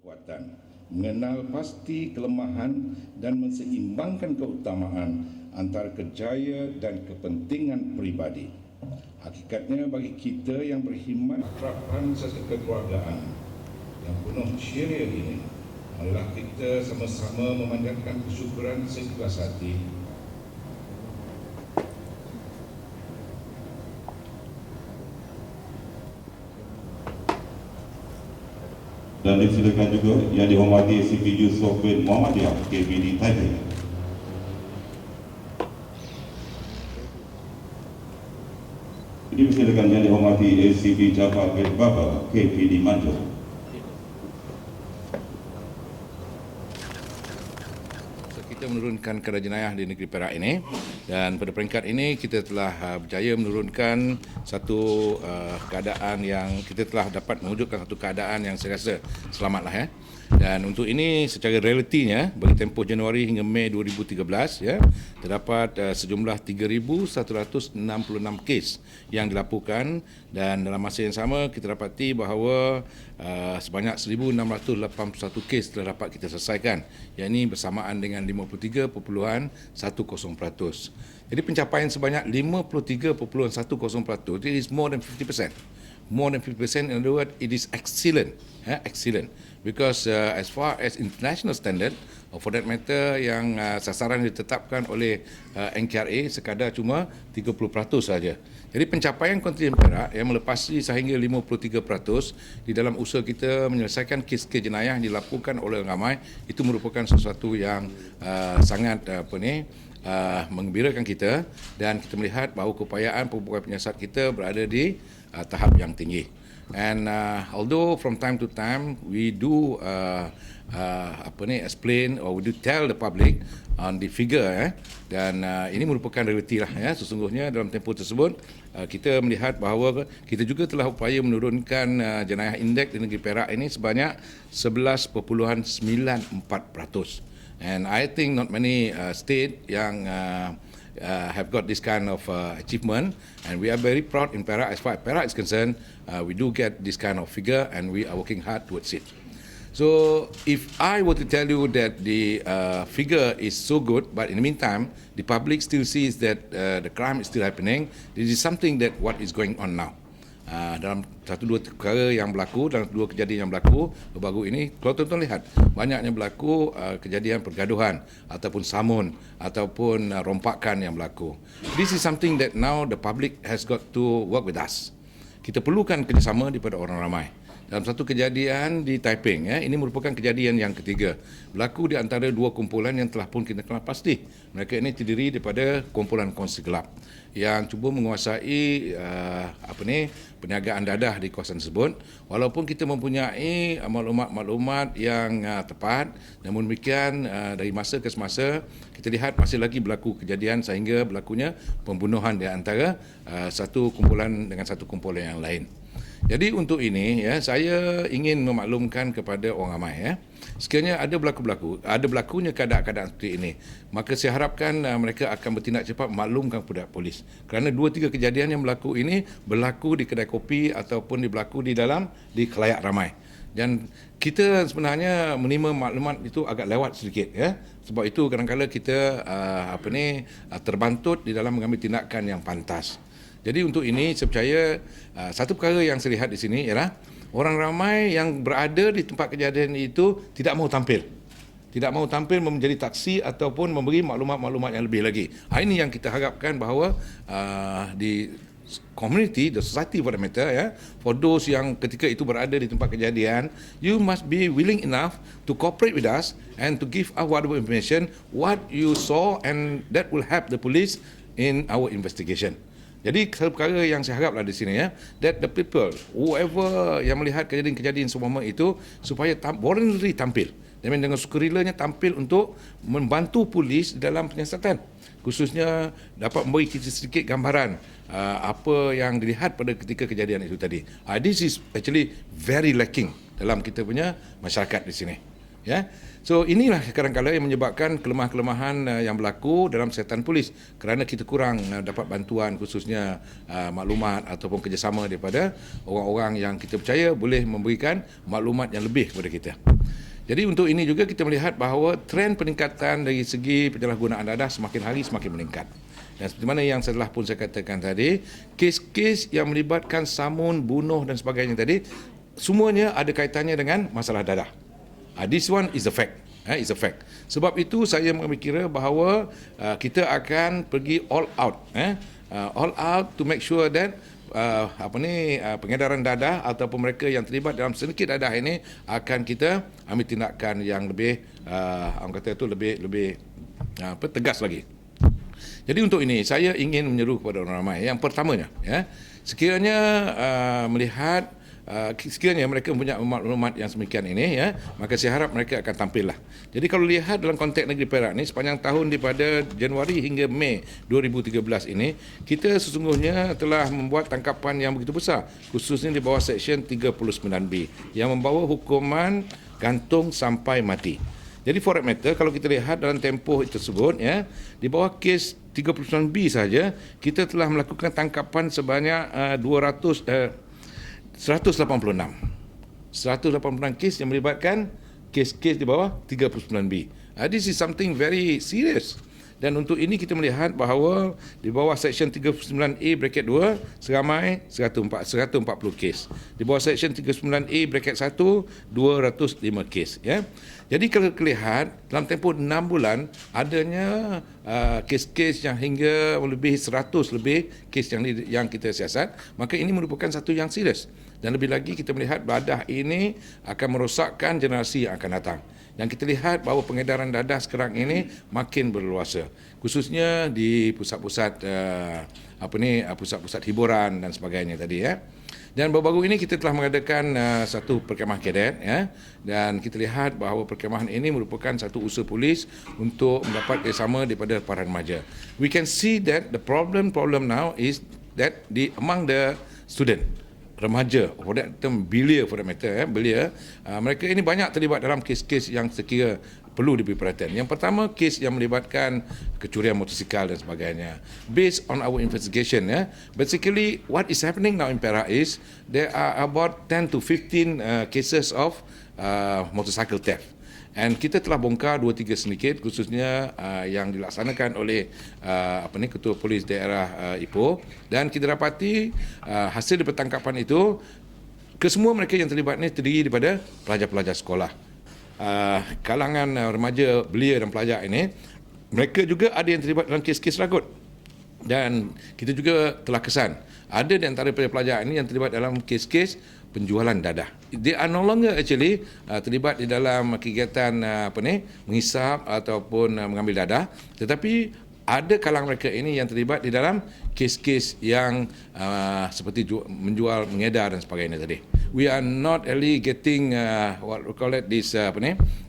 kekuatan, mengenal pasti kelemahan dan menseimbangkan keutamaan antara kerjaya dan kepentingan peribadi. Hakikatnya bagi kita yang berkhidmat akraban serta kekeluargaan yang penuh syiriah ini, marilah kita sama-sama memanjatkan kesyukuran seikhlas hati dan disilakan juga yang dihormati CPU Software Muhammadiyah KPD Taipei. Disilakan yang dihormati ACP Jafar bin Baba KPD Manjung. Kita menurunkan kadar jenayah di negeri Perak ini, dan pada peringkat ini kita telah berjaya menurunkan satu keadaan yang kita telah dapat mewujudkan satu keadaan yang saya rasa selamatlah ya. Dan untuk ini secara realitinya bagi tempoh Januari hingga Mei 2013 ya, terdapat sejumlah 3,166 kes yang dilaporkan, dan dalam masa yang sama kita dapati bahawa sebanyak 1,681 kes telah dapat kita selesaikan, yang ini bersamaan dengan 53.10%. Jadi pencapaian sebanyak 53.10%, it is more than 50%. More than 50%, in other words, it is excellent. Excellent. Because as far as international standard, or for that matter, yang sasaran ditetapkan oleh NKRA sekadar cuma 30% saja. Jadi pencapaian kontinen Perak yang melepasi sehingga 53% di dalam usaha kita menyelesaikan kes-kes jenayah yang dilakukan oleh orang ramai, itu merupakan sesuatu yang sangat menggembirakan kita, dan kita melihat bahawa keupayaan pembukaan penyiasat kita berada di tahap yang tinggi. And although from time to time we do explain or we do tell the public on the figure, dan ini merupakan realiti lah ya. Sesungguhnya dalam tempoh tersebut kita melihat bahawa kita juga telah upaya menurunkan jenayah indeks di negeri Perak ini sebanyak 11.94%. And I think not many state yang have got this kind of achievement, and we are very proud in Perak. As far as Perak is concerned, we do get this kind of figure, and we are working hard towards it. So if I were to tell you that the figure is so good, but in the meantime, the public still sees that the crime is still happening, this is something that what is going on now. Dalam satu dua perkara yang berlaku, dalam dua kejadian yang berlaku baru-baru ini, kalau tuan-tuan lihat banyaknya berlaku kejadian pergaduhan ataupun samun ataupun rompakan yang berlaku. This is something that now the public has got to work with us. Kita perlukan kerjasama daripada orang ramai. Dalam satu kejadian di Taiping, ini merupakan kejadian yang ketiga, berlaku di antara dua kumpulan yang telah pun kita kenal pasti. Mereka ini terdiri daripada kumpulan kongsi gelap yang cuba menguasai perniagaan dadah di kawasan tersebut. Walaupun kita mempunyai maklumat-maklumat yang tepat, namun demikian dari masa ke semasa kita lihat masih lagi berlaku kejadian sehingga berlakunya pembunuhan di antara satu kumpulan dengan satu kumpulan yang lain. Jadi untuk ini saya ingin memaklumkan kepada orang ramai sekiranya ada berlakunya keadaan-keadaan seperti ini, maka saya harapkan mereka akan bertindak cepat memaklumkan kepada polis, kerana 2-3 kejadian yang berlaku ini berlaku di kedai kopi ataupun berlaku di khalayak ramai, dan kita sebenarnya menerima maklumat itu agak lewat sedikit sebab itu kadang-kadang kita terbantut di dalam mengambil tindakan yang pantas. Jadi untuk ini saya percaya satu perkara yang saya lihat di sini ialah orang ramai yang berada di tempat kejadian itu tidak mahu tampil. Tidak mahu tampil menjadi taksi ataupun memberi maklumat-maklumat yang lebih lagi. Ini yang kita harapkan bahawa di community, the society for the matter, for those yang ketika itu berada di tempat kejadian, you must be willing enough to cooperate with us and to give us whatever information what you saw, and that will help the police in our investigation. Jadi satu perkara yang saya haraplah di sini that the people, whoever yang melihat kejadian-kejadian semua itu, supaya voluntarily tampil, dan dengan sukarilanya tampil untuk membantu polis dalam penyiasatan, khususnya dapat memberi kita sedikit gambaran apa yang dilihat pada ketika kejadian itu tadi. This is actually very lacking dalam kita punya masyarakat di sini. Ya. So inilah kadang-kadang yang menyebabkan kelemahan-kelemahan yang berlaku dalam siasatan polis kerana kita kurang dapat bantuan khususnya maklumat ataupun kerjasama daripada orang-orang yang kita percaya boleh memberikan maklumat yang lebih kepada kita. Jadi untuk ini juga kita melihat bahawa trend peningkatan dari segi penyalahgunaan dadah semakin hari semakin meningkat. Dan seperti mana yang telah pun saya katakan tadi, kes-kes yang melibatkan samun, bunuh dan sebagainya tadi, semuanya ada kaitannya dengan masalah dadah. This one is a fact. Is a fact. Sebab itu saya memikir bahawa kita akan pergi all out. All out to make sure that pengedaran dadah ataupun mereka yang terlibat dalam sedikit dadah ini akan kita ambil tindakan yang lebih orang kata itu lebih tegas lagi. Jadi untuk ini saya ingin menyeru kepada orang ramai. Yang pertamanya, sekiranya melihat sekiranya mereka mempunyai maklumat yang semikian ini, maka saya harap mereka akan tampil lah. Jadi kalau lihat dalam konteks negeri Perak ni sepanjang tahun daripada Januari hingga Mei 2013 ini, kita sesungguhnya telah membuat tangkapan yang begitu besar, khususnya di bawah Seksyen 39B yang membawa hukuman gantung sampai mati. Jadi for that matter, kalau kita lihat dalam tempoh tersebut, di bawah kes 39B saja, kita telah melakukan tangkapan sebanyak 186 kes yang melibatkan kes-kes di bawah 39B. This is something very serious. Dan untuk ini kita melihat bahawa di bawah Seksyen 39A bracket 2 seramai 140 kes. Di bawah Seksyen 39A bracket 1 205 kes. Jadi kalau lihat dalam tempoh 6 bulan adanya kes-kes yang hingga lebih 100 lebih kes yang kita siasat, maka ini merupakan satu yang serius. Dan lebih lagi kita melihat dadah ini akan merosakkan generasi yang akan datang. Dan kita lihat bahawa pengedaran dadah sekarang ini makin berluasa, khususnya di pusat-pusat pusat-pusat hiburan dan sebagainya tadi. Dan baru-baru ini kita telah mengadakan satu perkhidmatan kadet, dan kita lihat bahawa perkhidmatan ini merupakan satu usaha polis untuk mendapat kerjasama daripada para remaja. We can see that the problem now is that among the student, remaja, for that term belia for that matter, belia, mereka ini banyak terlibat dalam kes-kes yang sekira perlu diberi perhatian. Yang pertama, kes yang melibatkan kecurian motosikal dan sebagainya. Based on our investigation, basically what is happening now in Perak is there are about 10 to 15 cases of motorcycle theft. And kita telah bongkar 2-3 sedikit, khususnya yang dilaksanakan oleh Ketua Polis Daerah Ipoh, dan kita dapati hasil dari pertangkapan itu kesemua mereka yang terlibat ini terdiri daripada pelajar-pelajar sekolah. Kalangan remaja, belia dan pelajar ini, mereka juga ada yang terlibat dalam kes-kes ragut. Dan kita juga telah kesan ada di antara pelajar ini yang terlibat dalam kes-kes penjualan dadah. They are no longer actually terlibat di dalam kegiatan menghisap ataupun mengambil dadah, tetapi ada kalangan mereka ini yang terlibat di dalam kes-kes yang seperti menjual, mengedar dan sebagainya tadi. We are not really getting what we call it this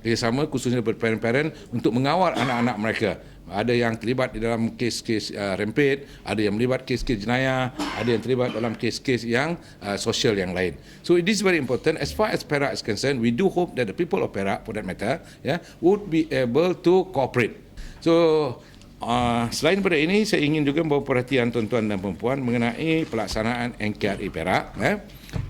kerjasama khususnya parent-parent untuk mengawal anak-anak mereka. Ada yang terlibat di dalam kes-kes rempit, ada yang melibat kes-kes jenayah, ada yang terlibat dalam kes-kes yang sosial yang lain. So it is very important. As far as Perak is concerned, we do hope that the people of Perak, for that matter, would be able to cooperate. So selain daripada ini, saya ingin juga membawa perhatian tuan-tuan dan perempuan mengenai pelaksanaan NKRI Perak.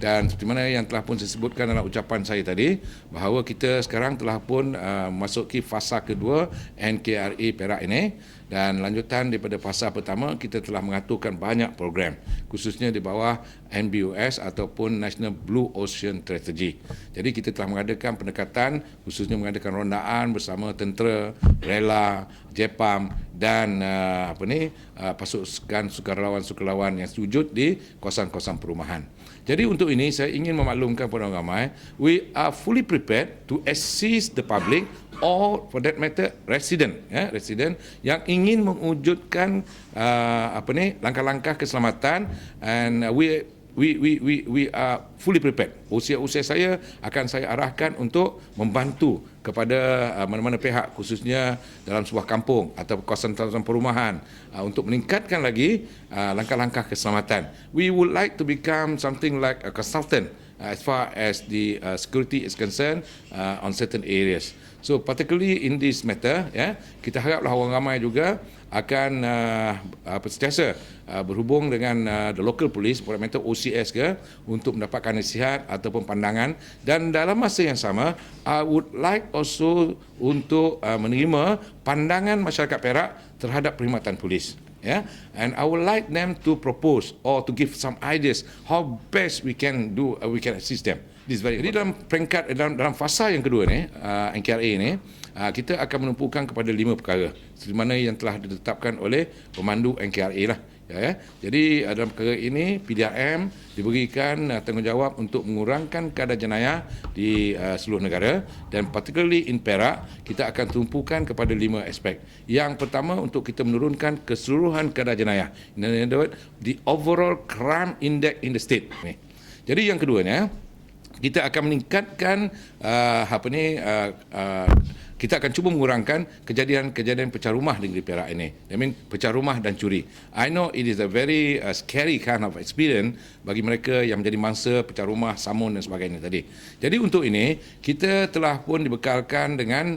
Dan seperti mana yang telah pun saya sebutkan dalam ucapan saya tadi, bahawa kita sekarang telah pun masuki fasa kedua NKRI Perak ini, dan lanjutan daripada fasa pertama kita telah mengaturkan banyak program khususnya di bawah NBOS ataupun National Blue Ocean Strategy. Jadi kita telah mengadakan pendekatan khususnya mengadakan rondaan bersama tentera, rela, JEPAM dan pasukan sukarelawan-sukarelawan yang sewujud di kawasan-kawasan perumahan. Jadi untuk ini saya ingin memaklumkan kepada orang ramai, we are fully prepared to assist the public or for that matter resident yang ingin mewujudkan langkah-langkah keselamatan, and we are fully prepared. Usia saya akan saya arahkan untuk membantu kepada mana-mana pihak khususnya dalam sebuah kampung atau kawasan-kawasan perumahan untuk meningkatkan lagi langkah-langkah keselamatan. We would like to become something like a consultant as far as the security is concerned on certain areas. So particularly in this matter, kita haraplah orang ramai juga akan sentiasa berhubung dengan the local police, for that matter OCS ke, untuk mendapatkan nasihat ataupun pandangan. Dan dalam masa yang sama, I would like also untuk menerima pandangan masyarakat Perak terhadap perkhidmatan polis. And I would like them to propose or to give some ideas how best we can do, we can assist them. This very. Jadi dalam peringkat dalam fasa yang kedua ni, NKRA ni, kita akan menumpukan kepada 5 perkara, di mana yang telah ditetapkan oleh pemandu NKRA lah. Jadi dalam perkara ini PDRM diberikan tanggungjawab untuk mengurangkan kadar jenayah di seluruh negara, dan particularly in Perak kita akan tumpukan kepada 5 aspek. Yang pertama, untuk kita menurunkan keseluruhan kadar jenayah, the overall crime index in the state. Jadi yang keduanya, kita akan meningkatkan kita akan cuba mengurangkan kejadian-kejadian pecah rumah di negeri Perak ini. I mean, pecah rumah dan curi. I know it is a very scary kind of experience bagi mereka yang menjadi mangsa pecah rumah, samun dan sebagainya tadi. Jadi untuk ini, kita telah pun dibekalkan dengan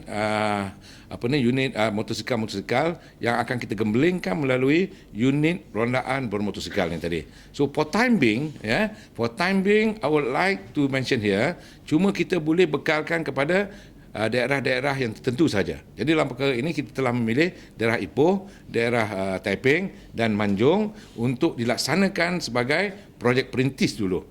unit motosikal yang akan kita gembelengkan melalui unit rondaan bermotosikal ini tadi. So for time being, I would like to mention here, cuma kita boleh bekalkan kepada daerah-daerah yang tertentu saja. Jadi dalam perkara ini kita telah memilih daerah Ipoh, daerah Taiping dan Manjung untuk dilaksanakan sebagai projek perintis dulu.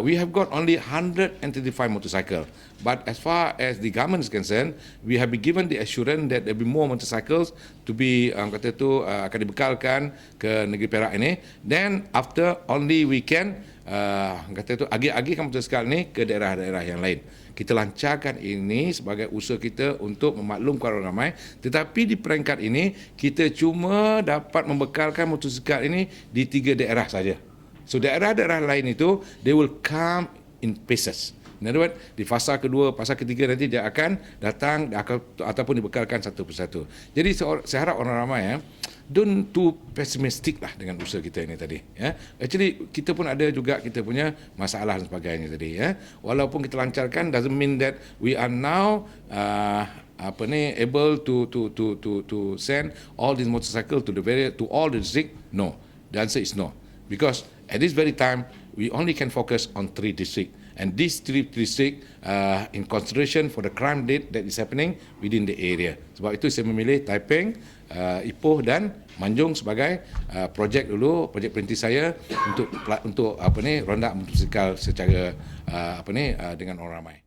We have got only 135 motorcycle, but as far as the government is concerned, we have been given the assurance that there will be more motorcycles to be akan dibekalkan ke negeri Perak ini. Then after only we can agih-agihkan motorsikal ini ke daerah-daerah yang lain. Kita lancarkan ini sebagai usaha kita untuk memaklumkan orang ramai, tetapi di peringkat ini kita cuma dapat membekalkan motosikal ini di 3 daerah saja. So daerah-daerah lain itu they will come in phases. In other words, di fasa kedua, fasa ketiga nanti dia akan datang ataupun dibekalkan satu persatu. Jadi saya harap orang ramai don't too pessimistic lah dengan usaha kita ini tadi. Actually kita pun ada juga kita punya masalah dan sebagainya tadi. Walaupun kita lancarkan doesn't mean that we are now able to send all these motorcycles to all the district. No, the answer is no, because at this very time we only can focus on 3 districts. And these 3 districts in consideration for the crime rate that is happening within the area. Sebab itu saya memilih Taiping, Ipoh dan Manjung sebagai projek perintis saya untuk ronda motosikal secara dengan orang ramai.